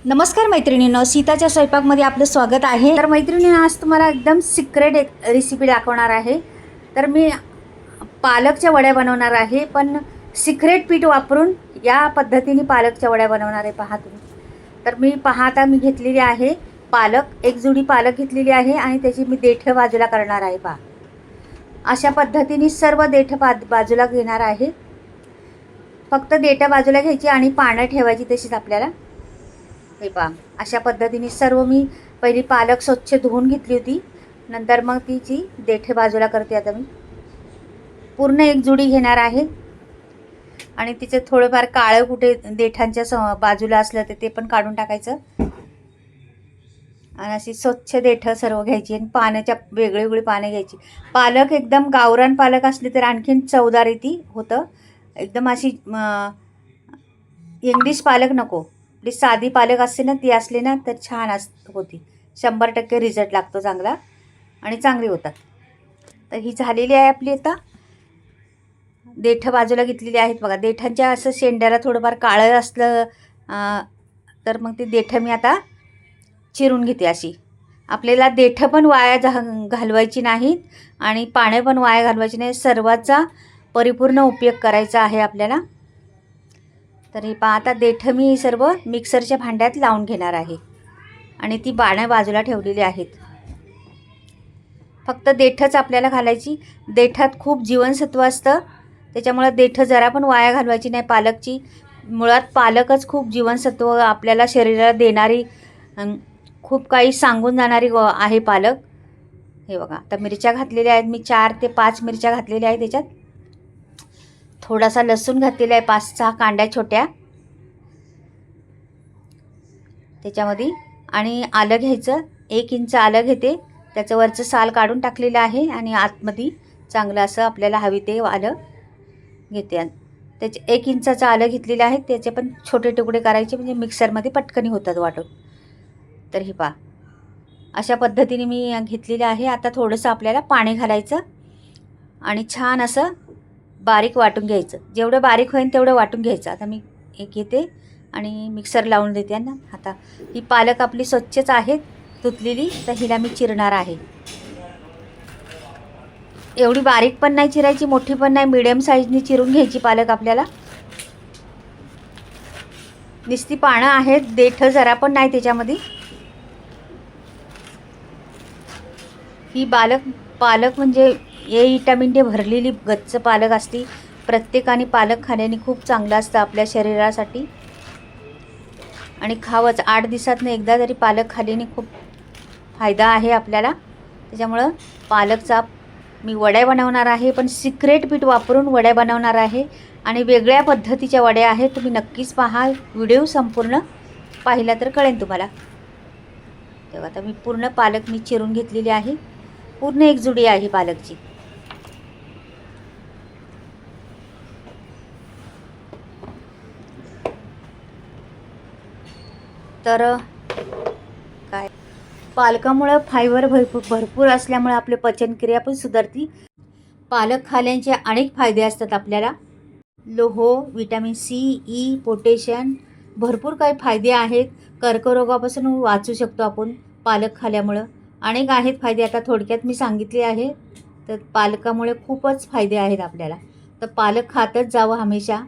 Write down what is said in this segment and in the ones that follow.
नमस्कार मैत्रिणींनो, सीताच्या स्वयंपाकमध्ये आपलं स्वागत आहे। तर मैत्रिणींनो, आज तुम्हाला एकदम सिक्रेट एक रेसिपी दाखवणार आहे। तर मी पालकच्या वड्या बनवणार आहे, पण सिक्रेट पीठ वापरून या पद्धतीने पालकच्या वड्या बनवणार आहे। पहा तुम्ही। तर आता मी घेतलेली आहे पालक, एक जुडी पालक घेतलेली आहे आणि त्याची मी देठ बाजूला करणार आहे। पहा, अशा पद्धतीने सर्व देठ बाजूला घेणार आहे। फक्त देठ बाजूला घ्यायची आणि पानं ठेवायची तशीच आपल्याला। हे पहा, अशा पद्धतीने सर्व मी पहिली पालक स्वच्छ धुवून घेतली होती, नंतर मग तिची देठ बाजूला करते। आता मी पूर्ण एक जुडी घेणार आहे आणि तिचं थोडंफार काळं कुठे देठांच्या बाजूला असलं तर ते पण काढून टाकायचं आणि अशी स्वच्छ देठ सर्व घ्यायची आणि पानाच्या वेगळी वेगळी पानं घ्यायची। पालक एकदम गावरान पालक असली तर आणखीन चवदार येते होतं। एकदम अशी इंग्लिश पालक नको, आपली साधी पालक असते ना, ती असली ना तर छान होती। 100% रिझल्ट लागतो चांगला आणि चांगली होतात। तर ही झालेली आहे आपली। आता देठ बाजूला घेतलेली आहेत बघा। देठांच्या असं शेंड्याला थोडंफार काळं असलं तर मग ती देठ मी आता चिरून घेते। अशी आपल्याला देठ पण वाया घालवायची नाहीत आणि पाने पण वाया घालवायची नाही, सर्वाचा परिपूर्ण उपयोग करायचा आहे आपल्याला। तर ही पहा, आता देठ मी सर्व मिक्सरच्या भांड्यात लावून घेणार आहे आणि ती पानं बाजूला ठेवलेली आहेत। फक्त देठच आपल्याला घालायची। देठात खूप जीवनसत्व असतं, त्याच्यामुळे देठ जरा पण वाया घालवायची नाही पालकची। मुळात पालकच खूप जीवनसत्व आपल्याला शरीराला देणारी, खूप काही सांगून जाणारी आहे पालक। हे बघा, आता मिरच्या घातलेल्या आहेत मी 4 ते 5 मिरच्या घातलेल्या आहेत। त्याच्यात थोडासा लसूण घातलेला आहे, 5-6 कांड्या छोट्या त्याच्यामध्ये, आणि आलं घ्यायचं। 1 इंच आलं घेते, त्याचं वरचं साल काढून टाकलेलं आहे आणि आतमध्ये चांगलं असं आपल्याला हवी ते आलं घेते। त्याचे 1 इंचाचं आलं घेतलेलं आहे, त्याचे पण छोटे तुकडे करायचे म्हणजे मिक्सरमध्ये पटकनी होतात वाटून। तर ही पहा, अशा पद्धतीने मी घेतलेलं आहे। आता थोडंसं आपल्याला पाणी घालायचं आणि छान असं बारीक वाटून घ्यायचं। जेवढं बारीक होईल तेवढं वाटून घ्यायचं। आता मी एक घेते आणि मिक्सर लावून देते ना। आता ही पालक आपली स्वच्छच आहे धुतलेली, तर हिला मी चिरणार आहे। एवढी बारीक पण नाही चिरायची, मोठी पण नाही, मीडियम साईजनी चिरून घ्यायची पालक आपल्याला। नुसती पानं आहेत, देठ जरा पण नाही त्याच्यामध्ये। ही पालक म्हणजे ए विटॅमिनने भरलेली गच्च पालक असती। प्रत्येकाने पालक खाण्याने खूप चांगलं असतं आपल्या शरीरासाठी आणि खावंच। 8 दिवसातनं एकदा तरी पालक खाल्ल्याने खूप फायदा आहे आपल्याला। त्याच्यामुळं पालकचा मी वड्या बनवणार आहे, पण सिक्रेट पीठ वापरून वड्या बनवणार आहे आणि वेगळ्या पद्धतीच्या वड्या आहेत। तुम्ही नक्कीच पहा, व्हिडिओ संपूर्ण पाहिला तर कळेल तुम्हाला। तेव्हा आता मी पूर्ण पालक मी चिरून घेतलेली आहे, पूर्ण एक जुडी आहे पालकची। तर काय, पालकामुळे फायबर भरपूर असल्यामुळे आपले पचनक्रिया पण सुधारती। पालक खाण्याचे अनेक फायदे असतात आपल्याला, लोह, विटॅमिन सी, ई, पोटॅशियम, भरपूर काही फायदे आहेत। कर्करोगापासून वाचू शकतो आपण पालक खाल्यामुळं, अनेक आहेत फायदे। आता थोडक्यात मी सांगितले आहे। तर पालकामुळे खूपच फायदे आहेत आपल्याला, तर पालक खातच जावं हमेशा।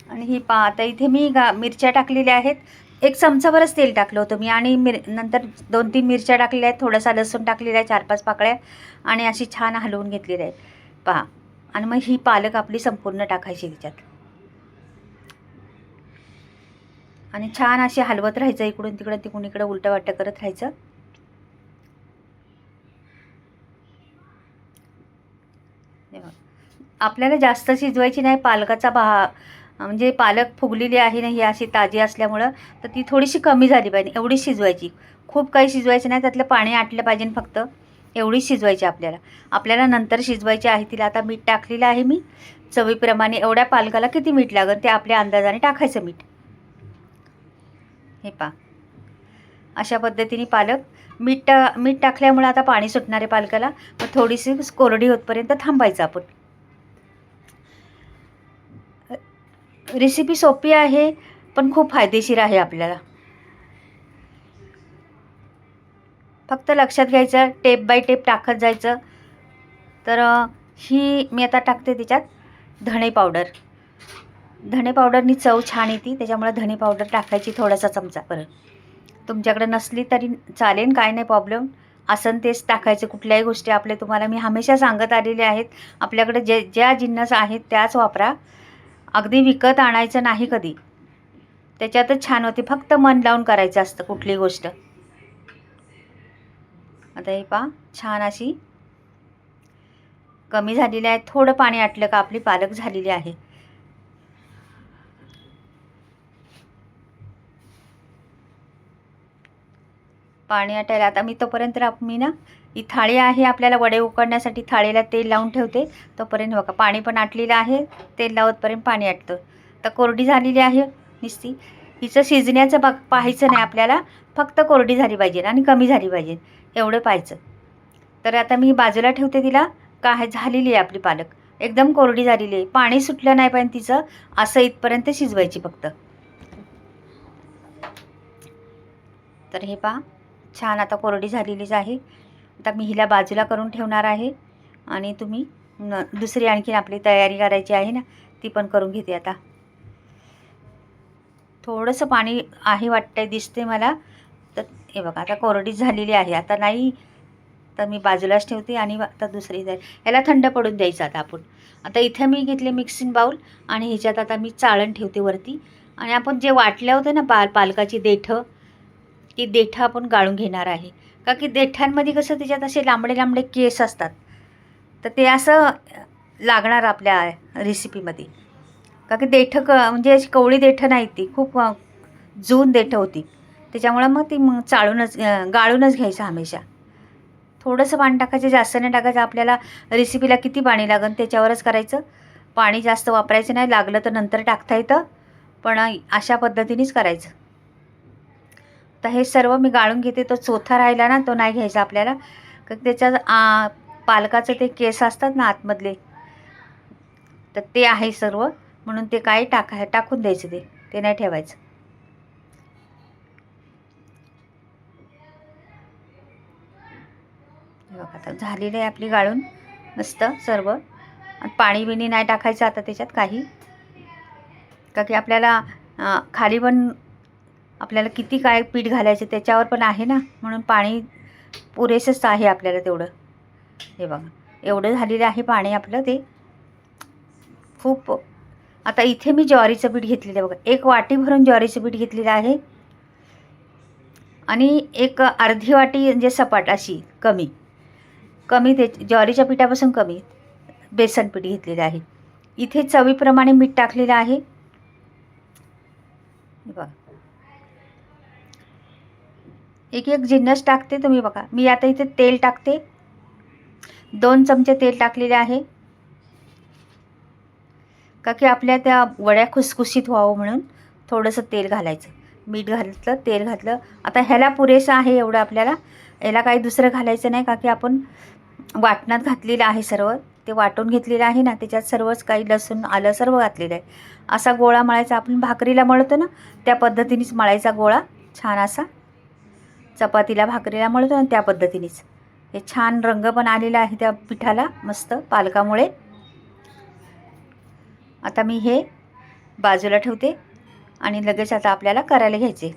आणि ही पहा, आता इथे मी मिरच्या टाकलेल्या आहेत। 1 चमचाभरच तेल टाकलं होतं मी आणि नंतर 2-3 मिरच्या टाकलेल्या आहेत, थोडासा लसूण टाकलेला आहे, 4-5 पाकळ्या, आणि अशी छान हलवून घेतलेली आहे पहा। आणि मग ही पालक आपली संपूर्ण टाकायची त्याच्यात आणि छान अशी हलवत राहायचं, इकडून तिकडं उलटं वाटं करत राहायचं। आपल्याला जास्त शिजवायची नाही पालकाचा म्हणजे पालक फुगलेली आहे ना ही अशी ताजी असल्यामुळं, तर ती थोडीशी कमी झाली पाहिजे, एवढी शिजवायची। खूप काही शिजवायचं नाही, त्यातलं पाणी आटलं पाहिजे फक्त, एवढी शिजवायची आपल्याला नंतर शिजवायची आहे तिला। आता मीठ टाकलेलं आहे मी चवीप्रमाणे, एवढ्या पालकाला किती मीठ लागेल ते आपल्या अंदाजाने टाकायचं मीठ। हे पहा, अशा पद्धतीने पालक मीठ टाकल्यामुळे आता पाणी सुटणार आहे पालकाला, मग थोडीशी कोरडी होतपर्यंत थांबायचं आपण। रेसिपी सोपी आहे पण खूप फायदेशीर आहे आपल्याला. फक्त लक्षात घ्यायचं, टेप बाय टेप टाकत जायचं. तर ही मी आता टाकते त्याच्यात धणे पावडर. धणे पावडरनी चव छान येते, त्याच्यामुळे धणे पावडर टाकायची थोडासा चमचा. परत तुमच्याकडे नसली तरी चालेल, काय नाही प्रॉब्लेम. असन तेच टाकायचं. कुठल्याही गोष्टी आपले तुम्हाला मी हमेशा सांगत आलेले आहेत, आपल्याकडे ज्या जिन्नस आहेत त्याच वापरा. अगदी विकत आणायचं नाही कधी, त्याच्यातच छान होते. फक्त मन लावून करायचं असतं कुठली गोष्ट. आता ही पहा छान अशी कमी झालेली आहे. थोडं पाणी आटलं का आपली पालक झालेली आहे. पाणी आटायला आता मी तोपर्यंत मी ना ही थाळी आहे आपल्याला वडे उकडण्यासाठी, थाळीला तेल लावून ठेवते. तोपर्यंत बघा पाणी पण आटलेलं आहे, तेल लावतपर्यंत पाणी आटतं. तर कोरडी झालेली आहे नुसती. हिचं शिजण्याचं पाहायचं नाही आपल्याला, फक्त कोरडी झाली पाहिजे आणि कमी झाली पाहिजे एवढं पाहायचं. तर आता मी बाजूला ठेवते तिला. काय झालेली आहे आपली पालक, एकदम कोरडी झालेली आहे. पाणी सुटलं नाही पाहिजे तिचं, असं इथपर्यंत शिजवायची फक्त. तर हे पहा छान आता कोरडी झालेलीच आहे. आता मी हिला बाजूला करून ठेवणार आहे आणि तुम्ही दुसरी आणखीन आपली तयारी करायची आहे ना, ती पण करून घेते. आता थोडंसं पाणी आहे वाटतंय, दिसते मला. तर हे बघा आता कोरडी झालेली आहे. आता नाही तर मी बाजूलाच ठेवते आणि आता दुसरी याला थंड पडून द्यायचं आता आपण. आता इथे मी घेतले मिक्सिंग बाऊल आणि ह्याच्यात आता मी चाळण ठेवते वरती. आणि आपण जे वाटलं होतं ना पालकाची देठं, ती देठं आपण गाळून घेणार आहे. का की देठांमध्ये कसं त्याच्यात असे लांबडे लांबडे केस असतात, तर ते असं लागणार आपल्या रेसिपीमध्ये. का की देठं म्हणजे अशी कवळी देठं नाही, ती खूप जून देठं होती. त्याच्यामुळं मग ती चाळूनच गाळूनच घ्यायचं हमेशा. थोडंसं पाणी टाकायचं, जास्त नाही टाकायचं. आपल्याला रेसिपीला किती पाणी लागेल त्याच्यावरच करायचं. पाणी जास्त वापरायचं नाही, लागलं तर नंतर टाकता येतं, पण अशा पद्धतीनेच करायचं. तर हे सर्व मी गाळून घेते. तो चोथा राहिला ना, तो नाही घ्यायचा आपल्याला. त्याच्या पालकाचं ते केस असतात ना आतमधले, तर ते आहे सर्व, म्हणून ते काय टाकून द्यायचं, ते नाही ठेवायचं. बघा आता झालेलं आहे आपली गाळून मस्त सर्व. आणि पाणी बिणी नाही टाकायचं आता त्याच्यात काही, का की आपल्याला खाली पण आपल्याला किती काय पीठ घालायचं त्याच्यावर पण आहे ना, म्हणून पाणी पुरेसंच आहे आपल्याला तेवढं. हे बघा एवढं झालेलं आहे पाणी आपलं ते खूप. आता इथे मी ज्वारीचं पीठ घेतलेलं आहे बघा, 1 वाटी भरून ज्वारीचं पीठ घेतलेलं आहे आणि एक अर्धी वाटी म्हणजे सपाट अशी कमी ते ज्वारीच्या पिठापासून कमी बेसन पीठ घेतलेलं आहे. इथे चवीप्रमाणे मीठ टाकलेलं आहे. बघा एक जिन्नस टाकते तुम्ही बघा. मी आता इथे तेल टाकते, 2 चमचे तेल टाकलेले आहे. का की आपल्या त्या वड्या खुसखुशीत व्हावं म्हणून थोडंसं तेल घालायचं. मीठ घातलं, तेल घातलं. आता ह्याला पुरेसं आहे एवढं आपल्याला, याला काही दुसरं घालायचं नाही. का की आपण वाटणात घातलेलं आहे सर्व, ते वाटून घेतलेलं आहे ना, त्याच्यात सर्वच काही लसूण आलं सर्व घातलेलं आहे. असा गोळा मळायचा, आपण भाकरीला मळतो ना त्या पद्धतीनेच मळायचा गोळा, छान असा चपातीला भाकरीला मळतो ना त्या पद्धतीनेच. हे छान रंग पण आलेला आहे त्या पिठाला मस्त पालकामुळे. आता मी हे बाजूला ठेवते आणि लगेच आता आपल्याला करायला घ्यायचे.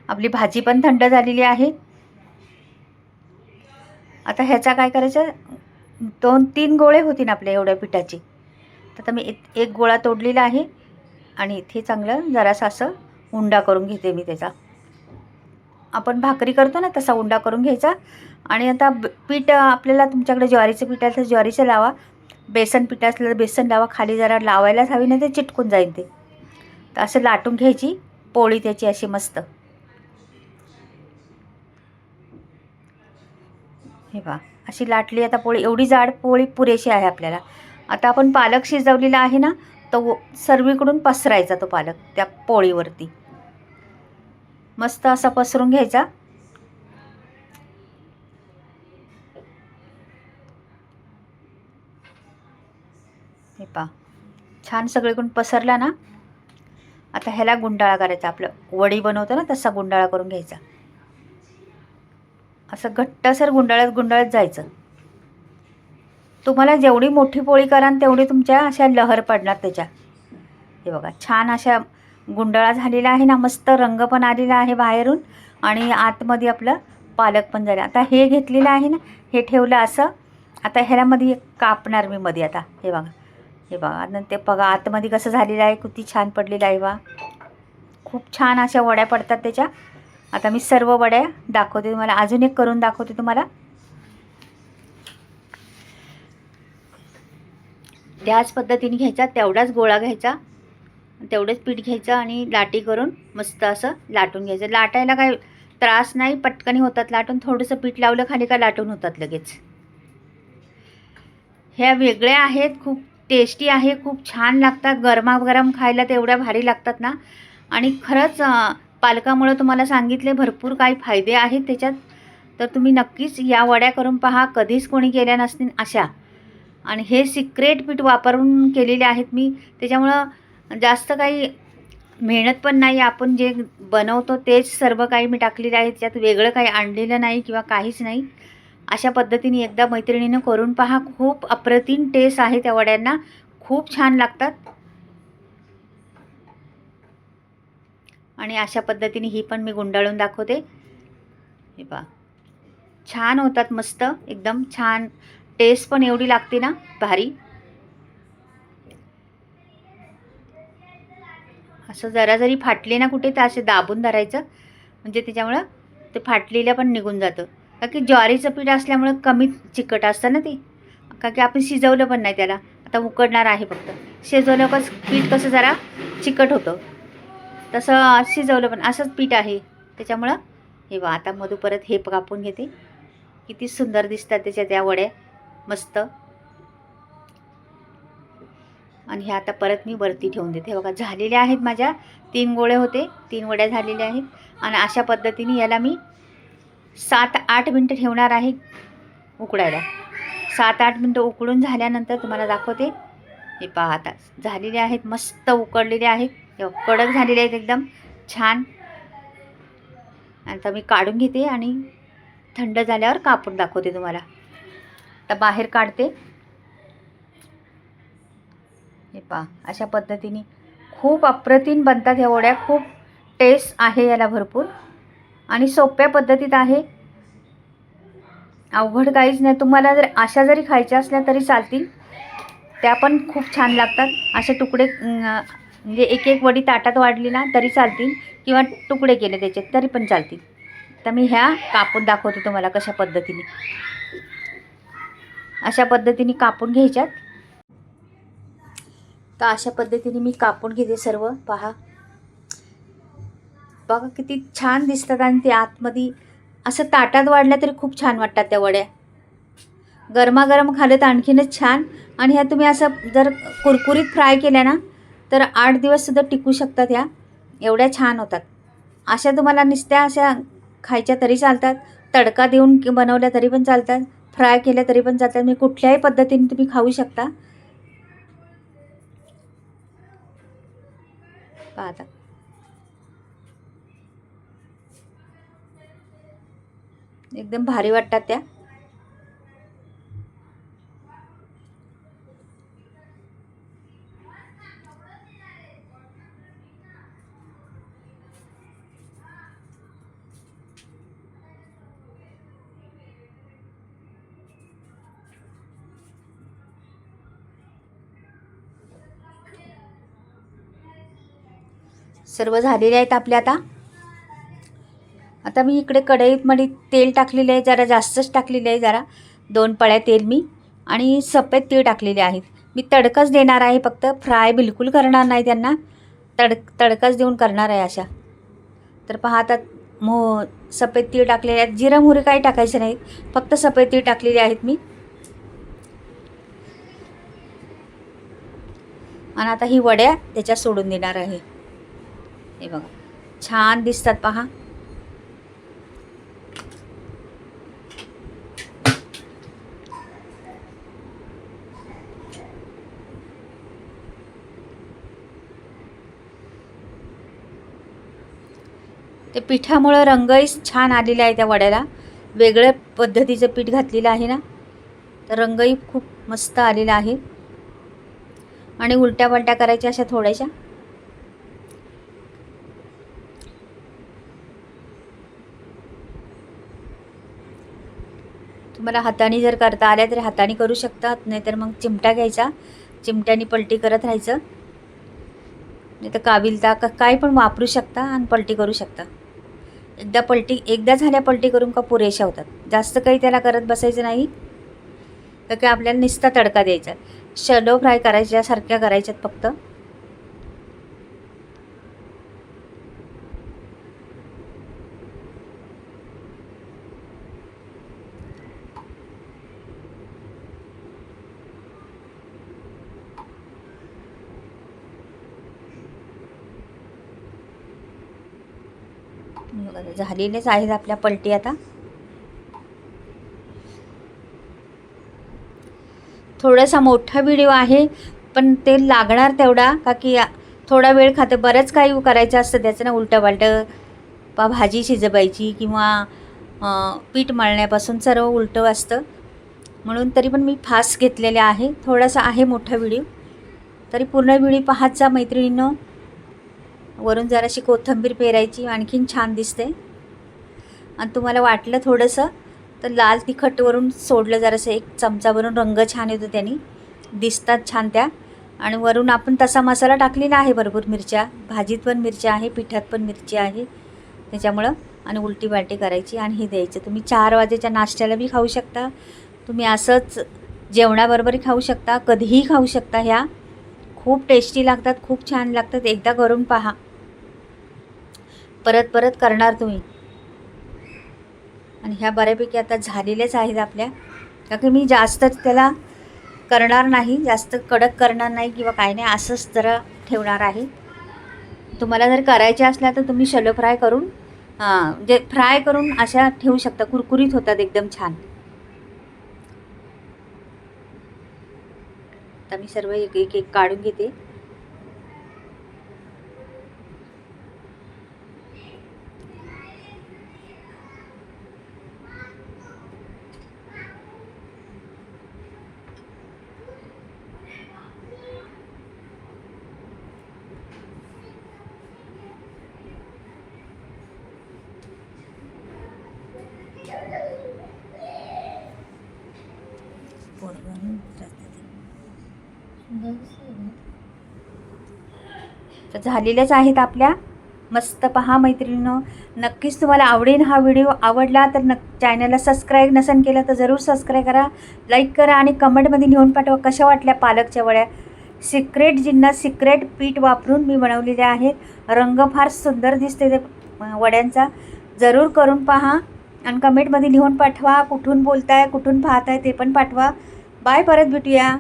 आपली भाजी पण थंड झालेली आहे. आता ह्याचा काय करायचं, 2-3 गोळे होतील आपल्या एवढ्या पिठाचे. तर आता मी एक गोळा तोडलेला आहे आणि इथे चांगलं जरासं असं उंडा करून घेते मी त्याचा. आपण भाकरी करतो ना तसा उंडा करून घ्यायचा. आणि आता पीठ आपल्याला तुमच्याकडे ज्वारीचं पीठ असेल तर ज्वारीचं लावा, बेसन पीठ असलं तर बेसन लावा. खाली जरा लावायलाच हवी, नाही ते चिटकून जाईल ते. तर असं लाटून घ्यायची पोळी त्याची अशी मस्त. हे पहा अशी लाटली आता पोळी. एवढी जाड पोळी पुरेशी आहे आपल्याला. आता आपण पालक शिजवलेला आहे ना, तो सर्वीकडून पसरायचा तो पालक त्या पोळीवरती मस्त असा पसरून घ्यायचा. हे पहा छान सगळीकडून पसरला ना, आता ह्याला गुंडाळा करायचा, आपलं वडी बनवतो ना तसा गुंडाळा करून घ्यायचा. असं घट्टसर गुंडाळत गुंडाळत जायचं. तुम्हाला जेवढी मोठी पोळी कराल तेवढी तुमच्या अशा लहर पडणार त्याच्या. हे बघा छान अशा गुंडाळा झालेला आहे ना, मस्त रंग पण आलेला आहे बाहेरून आणि आतमध्ये आपलं पालक पण झालं. आता हे घेतलेलं आहे ना, हे ठेवलं असं. आता ह्याच्यामध्ये कापणार मी मध्ये. आता हे बघा, हे बघा नंतर बघा आतमध्ये कसं झालेलं आहे, किती छान पडलेलं आहे बा. खूप छान अशा वड्या पडतात त्याच्या. आता मी सर्व वड्या दाखवते तुम्हाला, अजून एक करून दाखवते तुम्हाला. त्याच पद्धतीने घ्यायचा, तेवढाच गोळा घ्यायचा, तेवढंच पीठ घ्यायचं आणि लाटी करून मस्त असं लाटून घ्यायचं. लाटायला काय त्रास नाही, पटकन होतात लाटून. थोडंसं पीठ लावलं खाली का लाटून होतात लगेच. ह्या वेगळ्या आहेत, खूप टेस्टी आहे, खूप छान लागतात. गरमागरम खायला तेवढ्या भारी लागतात ना. आणि खरंच पालकामुळं तुम्हाला सांगितले भरपूर काही फायदे आहेत त्याच्यात. तर तुम्ही नक्कीच या वड्या करून पहा, कधीच कोणी केल्या नसतील अशा. आणि हे सिक्रेट पीठ वापरून केलेले आहेत मी, त्याच्यामुळं जास्त काही मेहनत पण नाही. आपण जे बनवतो तेच सर्व काही मी टाकलेलं आहे त्याच्यात, वेगळं काही आणलेलं नाही किंवा काहीच नाही. अशा पद्धतीने एकदा मैत्रिणीनं करून पहा, खूप अप्रतिम टेस्ट आहे त्या वड्यांना, खूप छान लागतात. आणि अशा पद्धतीने ही पण मी गुंडाळून दाखवते. हे पहा छान होतात, मस्त एकदम छान. टेस्ट पण एवढी लागते ना भारी. असं जरा जरी फाटले ना कुठे तर असे दाबून धरायचं, म्हणजे त्याच्यामुळं ते फाटलेलं पण निघून जातं. का की ज्वारीचं पीठ असल्यामुळं कमी चिकट असतं ना ते, का की आपण शिजवलं पण नाही त्याला. आता उकडणार आहे फक्त. शिजवलं कसं पीठ कसं जरा चिकट होतं, तसं शिजवलं पण असंच पीठ आहे त्याच्यामुळं. हे बघा आता मधू परत हे कापून घेते. किती सुंदर दिसतात त्याच्या त्या वड्या, मस्त. आणि हे आता परत मी वरती ठेवून देते. बघा झालेल्या आहेत माझ्या 3 गोळे होते, 3 वड्या झालेल्या आहेत. आणि अशा पद्धतीने याला मी 7-8 मिनटं ठेवणार आहे उकडायला. 7-8 मिनटं उकडून झाल्यानंतर तुम्हाला दाखवते. हे पहा आता झालेले आहेत, मस्त उकडलेले आहेत, कडक झालेले आहेत एकदम छान. आता मी काढून घेते आणि थंड झाल्यावर कापून दाखवते तुम्हाला. आता बाहेर काढते. हे पहा अशा पद्धतीने खूप अप्रतिम बनतात ह्या वड्या. खूप टेस्ट आहे याला भरपूर आणि सोप्या पद्धतीत आहे, अवघड काहीच नाही. तुम्हाला जर अशा जरी खायच्या असल्या तरी चालतील, त्या पण खूप छान लागतात. असे तुकडे म्हणजे एक एक वडी ताटात वाढली ना तरी चालतील, किंवा तुकडे केले त्याचे तरी पण चालतील. तर मी ह्या कापून दाखवते तुम्हाला कशा पद्धतीने. अशा पद्धतीने कापून घ्यायच्यात. तर अशा पद्धतीने मी कापून घेते सर्व. पहा बघा किती छान दिसतात. आणि ते आतमध्ये असं ताटात वाढल्या तरी खूप छान वाटतात त्या वड्या. गरमागरम खाल्लं तर आणखीनच छान. आणि ह्या तुम्ही असं जर कुरकुरीत फ्राय केल्या ना तर 8 दिवससुद्धा टिकू शकतात ह्या, एवढ्या छान होतात. अशा तुम्हाला नुसत्या अशा खायच्या तरी चालतात, तडका देऊन बनवल्या तरी पण चालतात, फ्राय केल्या तरी पण चालतात. म्हणजे कुठल्याही पद्धतीने तुम्ही खाऊ शकता. पाहता एकदम भारी वाटतात त्या. सर्व झालेले आहेत आपले. आता मी इकडे कढईमध्ये तेल टाकलेले आहे, जरा जास्तच टाकलेले आहे, जरा 2 पळ्या तेल मी. आणि सफेद तीळ टाकलेले आहेत. मी तडकाच देणार आहे, फक्त फ्राय बिलकुल करणार नाही त्यांना, तडकाच देऊन करणार आहे अशा. तर पहा आता सफेद तीळ टाकलेले आहेत. जिरा मोहरी काही टाकायचे नाहीत, फक्त सफेद तीळ टाकलेले आहेत मी. आणि आता ही वड्या त्याच्यात सोडून देणार आहे. हे बघा छान दिसतात पहा. ते पिठामुळं रंगही छान आलेला आहे त्या वड्याला. वेगळ्या पद्धतीचं पीठ घातलेलं आहे ना, तर रंगही खूप मस्त आलेला आहे. आणि उलट्या पलट्या करायच्या अशा थोड्याशा. तुम्हाला हाताने जर करता आल्या तर हाताने करू शकता, नाहीतर मग चिमटा घ्यायचा, चिमट्याने पलटी करत राहायचं. नाही तर काविलता काय पण वापरू शकता आणि पलटी करू शकता. एकदा झाल्या पलटी करून का पुरेशा होतात. जास्त काही त्याला करत बसायचं नाही, तर काय आपल्याला नुसता तडका द्यायचा. शॅलो फ्राय करायच्यासारख्या करायच्यात फक्त. झालेलेच आहेत आपल्या पलटी. आता थोडासा मोठा व्हिडिओ आहे, पण ते लागणार तेवढा का की थोडा वेळ खाते. बरंच काही करायचं असतं त्याचं ना, उलटं पालटं भाजी शिजवायची किंवा पीठ मळण्यापासून सर्व उलटं असतं. म्हणून तरी पण मी फास्ट घेतलेले आहे. थोडासा आहे मोठा व्हिडिओ, तरी पूर्ण व्हिडिओ पाहायचा मैत्रिणींनो. वरून जराशी कोथिंबीर पेरायची, आणखीन छान दिसते. आणि तुम्हाला वाटलं थोडंसं तर लाल तिखट वरून सोडलं जरासं, 1 चमचावरून रंग छान येतो, त्यांनी दिसतात छान त्या. आणि वरून आपण तसा मसाला टाकलेला आहे, भरपूर मिरच्या, भाजीत पण मिरच्या आहे, पिठात पण मिरची आहे त्याच्यामुळं. आणि उलटी पालटी करायची आणि हे द्यायचं. तुम्ही 4 वाजेच्या नाश्त्याला बी खाऊ शकता, तुम्ही असंच जेवणाबरोबरही खाऊ शकता, कधीही खाऊ शकता. ह्या खूप टेस्टी लागतात, खूप छान लागतात. एकदा करून पहा, परत परत करणार तुम्ही. आणि ह्या बऱ्यापैकी आता झालेल्याच आहेत आपल्या, का की मी जास्त त्याला करणार नाही, जास्त कडक करणार नाही किंवा काय नाही, असंच जरा ठेवणार आहे. तुम्हाला जर करायच्या असल्या तर तुम्ही शॅलो फ्राय करून जे फ्राय करून अशा ठेवू शकता, कुरकुरीत होतात एकदम छान. आता मी सर्व एक एक काढून घेते. तर झालेल्याच आहेत आपल्या मस्त. पहा मैत्रिणींनो, नक्कीच तुम्हाला आवडेल हा व्हिडिओ. आवडला तर चॅनलला सबस्क्राईब नसेल केलं तर जरूर सबस्क्राईब करा, लाईक करा आणि कमेंटमध्ये लिहून पाठवा कशा वाटल्या पालकच्या वड्या. सिक्रेट जिन्नस, सिक्रेट पीठ वापरून मी बनवलेले आहेत. रंग फार सुंदर दिसते ते वड्यांचा. जरूर करून पहा आणि कमेंटमध्ये लिहून पाठवा, कुठून बोलताय, कुठून पाहताय ते पण पाठवा. बाय, परत भेटूया.